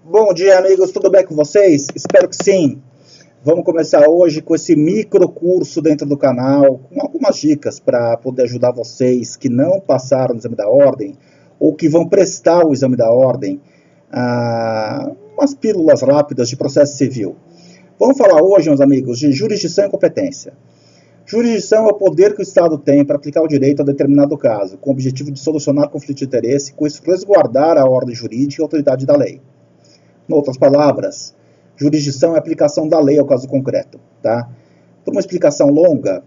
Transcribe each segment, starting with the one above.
Bom dia, amigos, tudo bem com vocês? Espero que sim. Vamos começar hoje com esse micro curso dentro do canal, com algumas dicas para poder ajudar vocês que não passaram no exame da ordem ou que vão prestar o exame da ordem, umas pílulas rápidas de processo civil. Vamos falar hoje, meus amigos, de jurisdição e competência. Jurisdição é o poder que o Estado tem para aplicar o direito a determinado caso, com o objetivo de solucionar conflito de interesse, com isso resguardar a ordem jurídica e a autoridade da lei. Em outras palavras, jurisdição é a aplicação da lei ao caso concreto. Tá? Por uma explicação longa,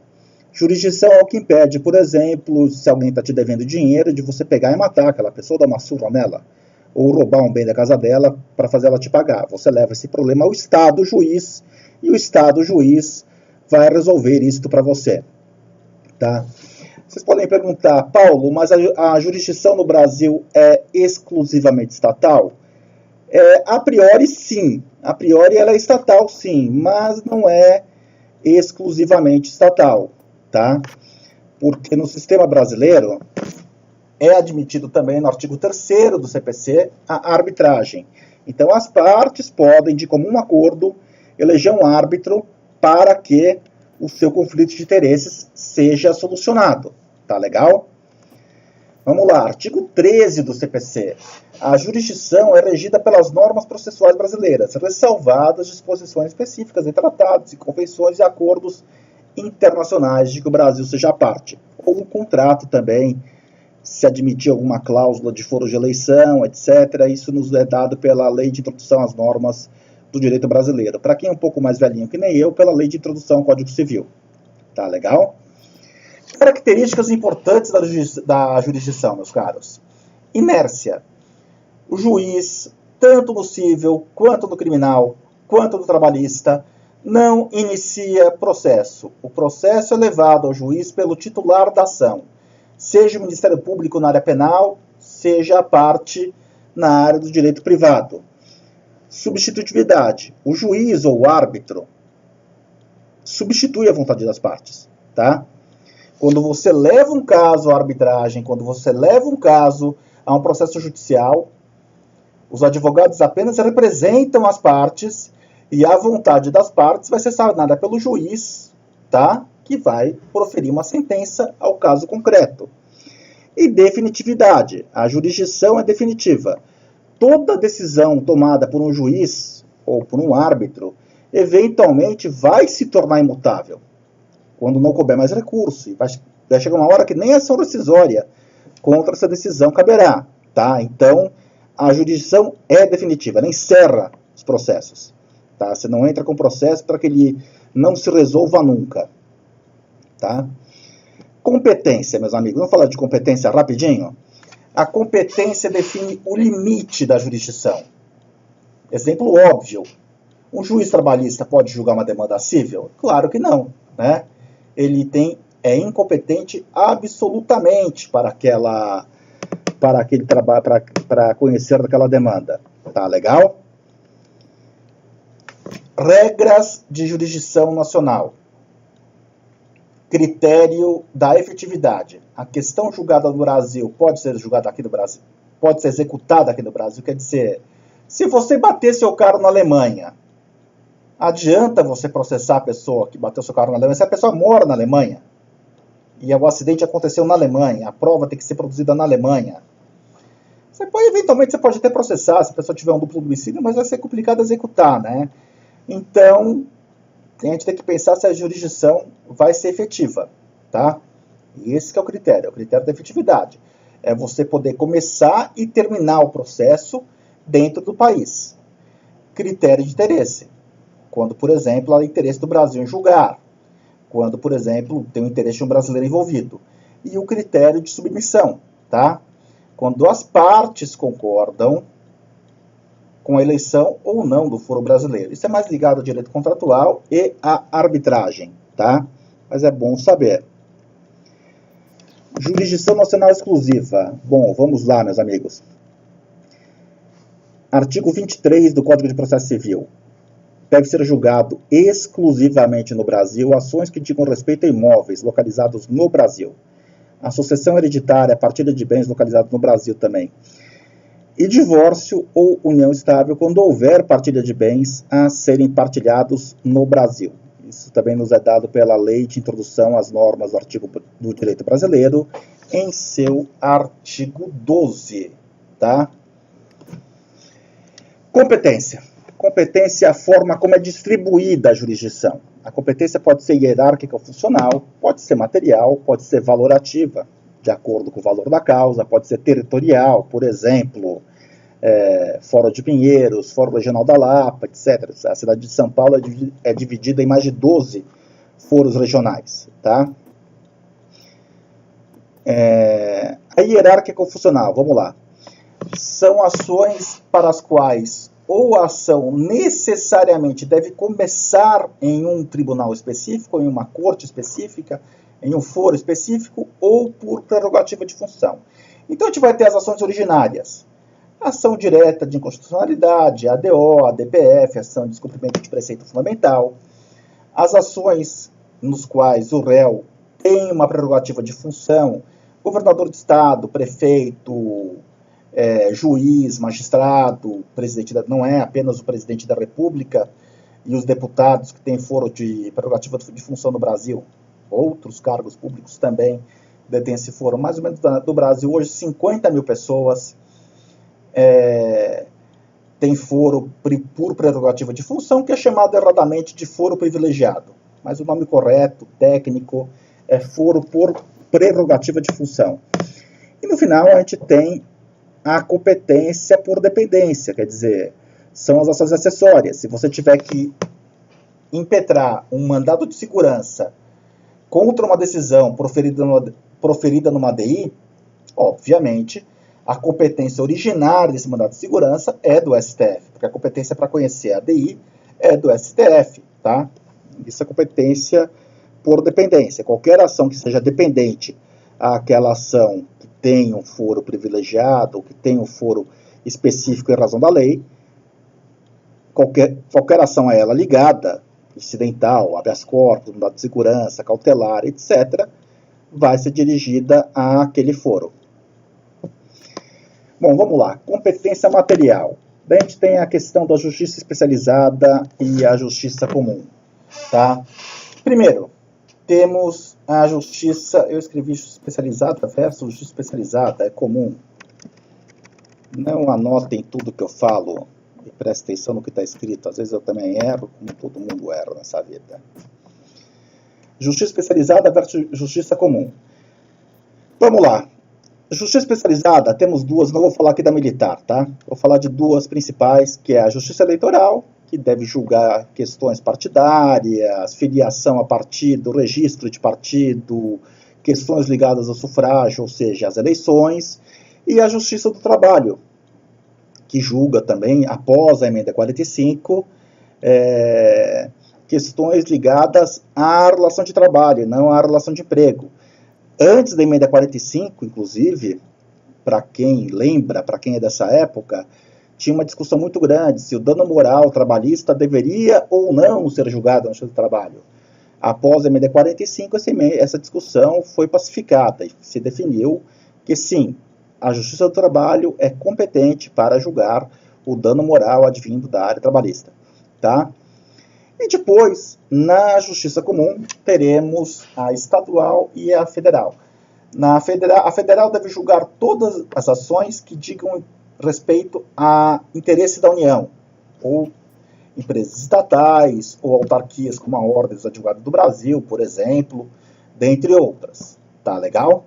jurisdição é o que impede, por exemplo, se alguém está te devendo dinheiro, de você pegar e matar aquela pessoa, dar uma surra nela, ou roubar um bem da casa dela para fazer ela te pagar. Você leva esse problema ao Estado juiz, e o Estado juiz vai resolver isso para você. Tá? Vocês podem perguntar, Paulo, mas a jurisdição no Brasil é exclusivamente estatal? A priori, sim. A priori, ela é estatal, sim, mas não é exclusivamente estatal, tá? Porque no sistema brasileiro é admitido também no artigo 3º do CPC a arbitragem. Então, as partes podem, de comum acordo, eleger um árbitro para que o seu conflito de interesses seja solucionado. Tá legal? Vamos lá, artigo 13 do CPC. A jurisdição é regida pelas normas processuais brasileiras, ressalvadas disposições específicas em tratados e convenções e acordos internacionais de que o Brasil seja parte. Ou um contrato também, se admitir alguma cláusula de foro de eleição, etc. Isso nos é dado pela Lei de Introdução às Normas do Direito Brasileiro. Para quem é um pouco mais velhinho que nem eu, pela Lei de Introdução ao Código Civil. Tá legal? Características importantes da jurisdição, meus caros. Inércia. O juiz, tanto no civil, quanto no criminal, quanto no trabalhista, não inicia processo. O processo é levado ao juiz pelo titular da ação, seja o Ministério Público na área penal, seja a parte na área do direito privado. Substitutividade. O juiz ou o árbitro substitui a vontade das partes, tá? Quando você leva um caso à arbitragem, quando você leva um caso a um processo judicial, os advogados apenas representam as partes e a vontade das partes vai ser sanada pelo juiz, tá? Que vai proferir uma sentença ao caso concreto. E definitividade. A jurisdição é definitiva. Toda decisão tomada por um juiz ou por um árbitro, eventualmente vai se tornar imutável. Quando não couber mais recurso, e vai chegar uma hora que nem ação rescisória contra essa decisão caberá, tá? Então, a jurisdição é definitiva, ela encerra os processos, tá? Você não entra com processo para que ele não se resolva nunca, tá? Competência, meus amigos, vamos falar de competência rapidinho? A competência define o limite da jurisdição. Exemplo óbvio, um juiz trabalhista pode julgar uma demanda civil? Claro que não, né? Ele é incompetente absolutamente para aquele trabalho, para conhecer daquela demanda. Tá legal? Regras de jurisdição nacional. Critério da efetividade. A questão julgada no Brasil pode ser julgada aqui no Brasil, pode ser executada aqui no Brasil. Quer dizer, se você bater seu carro na Alemanha, adianta você processar a pessoa que bateu seu carro na Alemanha se a pessoa mora na Alemanha e o acidente aconteceu na Alemanha, a prova tem que ser produzida na Alemanha. Eventualmente você pode até processar se a pessoa tiver um duplo homicídio, mas vai ser complicado executar, né? Então, a gente tem que pensar se a jurisdição vai ser efetiva, tá? E esse que é o critério da efetividade. É você poder começar e terminar o processo dentro do país. Critério de interesse. Quando, por exemplo, há interesse do Brasil em julgar. Quando, por exemplo, tem o interesse de um brasileiro envolvido. E o critério de submissão, tá? Quando as partes concordam com a eleição ou não do foro brasileiro. Isso é mais ligado ao direito contratual e à arbitragem, tá? Mas é bom saber. Jurisdição nacional exclusiva. Bom, vamos lá, meus amigos. Artigo 23 do Código de Processo Civil. Deve ser julgado exclusivamente no Brasil ações que digam respeito a imóveis localizados no Brasil. A sucessão hereditária, a partilha de bens localizados no Brasil também. E divórcio ou união estável quando houver partilha de bens a serem partilhados no Brasil. Isso também nos é dado pela Lei de Introdução às Normas do Artigo do Direito Brasileiro, em seu artigo 12, tá? Competência. Competência é a forma como é distribuída a jurisdição. A competência pode ser hierárquica ou funcional, pode ser material, pode ser valorativa, de acordo com o valor da causa, pode ser territorial, por exemplo, Fórum de Pinheiros, Fórum Regional da Lapa, etc. A cidade de São Paulo é dividida em mais de 12 fóruns regionais, tá? A hierárquica ou funcional, vamos lá. São ações para as quais ou a ação necessariamente deve começar em um tribunal específico, em uma corte específica, em um foro específico, ou por prerrogativa de função. Então, a gente vai ter as ações originárias. Ação direta de inconstitucionalidade, ADO, ADPF, ação de descumprimento de preceito fundamental. As ações nos quais o réu tem uma prerrogativa de função, governador de estado, prefeito, juiz, magistrado, presidente não é apenas o presidente da República e os deputados que têm foro de prerrogativa de função no Brasil, outros cargos públicos também detêm esse foro. Mais ou menos do Brasil hoje, 50 mil pessoas tem foro por prerrogativa de função, que é chamado erradamente de foro privilegiado. Mas o nome correto, técnico, é foro por prerrogativa de função. E no final a gente tem a competência por dependência, quer dizer, são as ações acessórias. Se você tiver que impetrar um mandado de segurança contra uma decisão proferida numa ADI, obviamente, a competência originária desse mandado de segurança é do STF, porque a competência para conhecer a ADI é do STF, tá? Isso é competência por dependência. Qualquer ação que seja dependente àquela ação que tem um foro privilegiado, ou que tem um foro específico em razão da lei, qualquer ação a ela ligada, incidental, habeas corpus, mandado de segurança, cautelar, etc., vai ser dirigida àquele foro. Bom, vamos lá. Competência material. Daí a gente tem a questão da justiça especializada e a justiça comum, tá? Primeiro, temos a justiça, eu escrevi justiça especializada versus justiça especializada, é comum. Não anotem tudo que eu falo e prestem atenção no que está escrito. Às vezes eu também erro, como todo mundo erra nessa vida. Justiça especializada versus justiça comum. Vamos lá. Justiça especializada, temos duas, não vou falar aqui da militar, tá? Vou falar de duas principais, que é a justiça eleitoral, que deve julgar questões partidárias, filiação a partido, registro de partido, questões ligadas ao sufrágio, ou seja, as eleições, e a justiça do trabalho, que julga também, após a emenda 45, questões ligadas à relação de trabalho, não à relação de emprego. Antes da emenda 45, inclusive, para quem lembra, para quem é dessa época, tinha uma discussão muito grande se o dano moral trabalhista deveria ou não ser julgado no Justiça do Trabalho. Após a emenda 45, essa discussão foi pacificada e se definiu que sim, a Justiça do Trabalho é competente para julgar o dano moral advindo da área trabalhista, tá? E depois, na Justiça Comum, teremos a estadual e a federal. A federal deve julgar todas as ações que digam respeito a interesse da União, ou empresas estatais, ou autarquias como a Ordem dos Advogados do Brasil, por exemplo, dentre outras. Tá legal?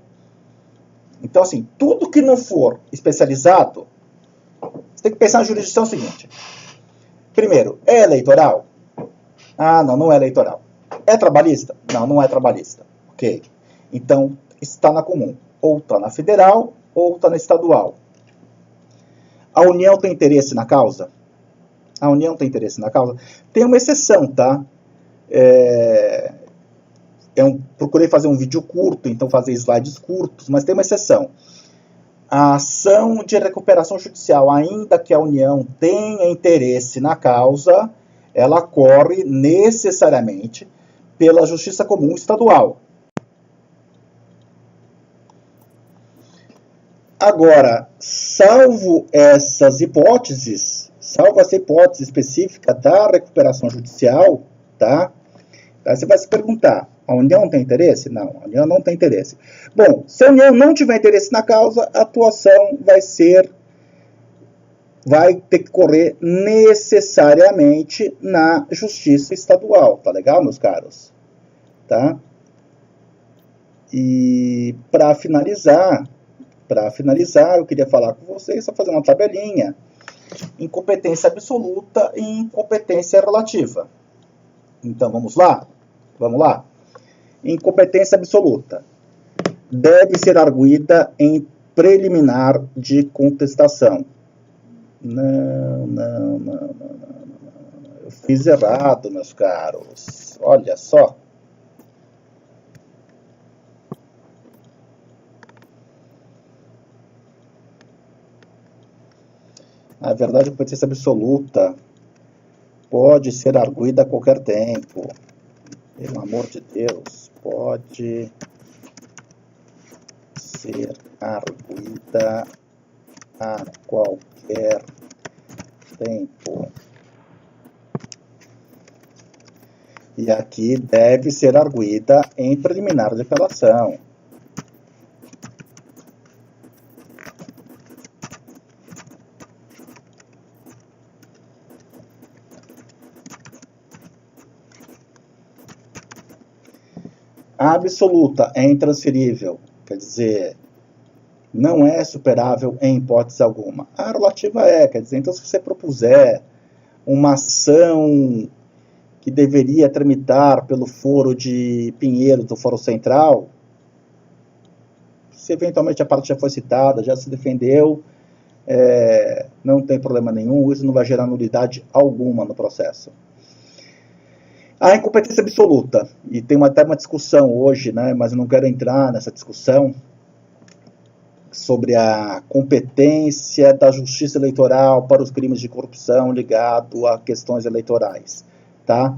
Então, assim, tudo que não for especializado, você tem que pensar na jurisdição seguinte. Primeiro, é eleitoral? Ah, não, não é eleitoral. É trabalhista? Não, não é trabalhista. Ok. Então, está na comum. Ou está na federal, ou está na estadual. A União tem interesse na causa? A União tem interesse na causa? Tem uma exceção, tá? Procurei fazer um vídeo curto, então fazer slides curtos, mas tem uma exceção. A ação de recuperação judicial, ainda que a União tenha interesse na causa, ela corre necessariamente pela Justiça Comum Estadual. Agora, salvo essa hipótese específica da recuperação judicial, tá? Aí você vai se perguntar, a União tem interesse? Não, a União não tem interesse. Bom, se a União não tiver interesse na causa, a atuação vai ter que correr necessariamente na Justiça Estadual, tá legal, meus caros? Tá? E para finalizar, eu queria falar com vocês, só fazer uma tabelinha. Incompetência absoluta e incompetência relativa. Então, vamos lá? Vamos lá? Incompetência absoluta. Deve ser arguida em preliminar de contestação. Não. Eu fiz errado, meus caros. Olha só. Na verdade, a competência absoluta pode ser arguida a qualquer tempo. Pelo amor de Deus, pode ser arguida a qualquer tempo. E aqui deve ser arguida em preliminar de apelação. A absoluta é intransferível, quer dizer, não é superável em hipótese alguma. A relativa quer dizer, então se você propuser uma ação que deveria tramitar pelo foro de Pinheiros, do foro central, se eventualmente a parte já foi citada, já se defendeu, não tem problema nenhum, isso não vai gerar nulidade alguma no processo. A incompetência absoluta, e tem até uma discussão hoje, né, mas eu não quero entrar nessa discussão, sobre a competência da justiça eleitoral para os crimes de corrupção ligado a questões eleitorais, tá?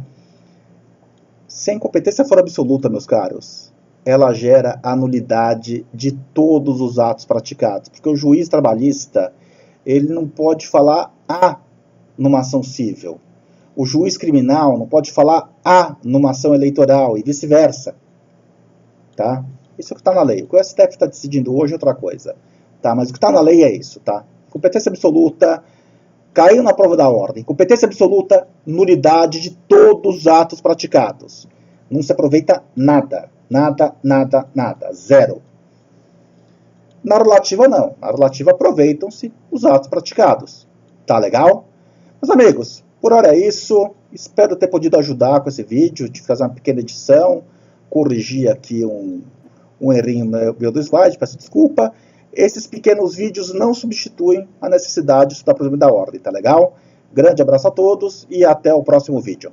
Se a incompetência for absoluta, meus caros, ela gera a nulidade de todos os atos praticados, porque o juiz trabalhista, ele não pode falar numa ação civil. O juiz criminal não pode falar numa ação eleitoral e vice-versa, tá? Isso é o que está na lei. O que o STF está decidindo hoje é outra coisa, tá? Mas o que está na lei é isso, tá? Competência absoluta, caiu na prova da ordem. Competência absoluta, nulidade de todos os atos praticados. Não se aproveita nada. Nada. Zero. Na relativa, não. Na relativa, aproveitam-se os atos praticados. Tá legal? Meus amigos, por hora é isso. Espero ter podido ajudar com esse vídeo, de fazer uma pequena edição, corrigir aqui um errinho meu do slide, peço desculpa. Esses pequenos vídeos não substituem a necessidade de estudar por exemplo da ordem, tá legal? Grande abraço a todos e até o próximo vídeo.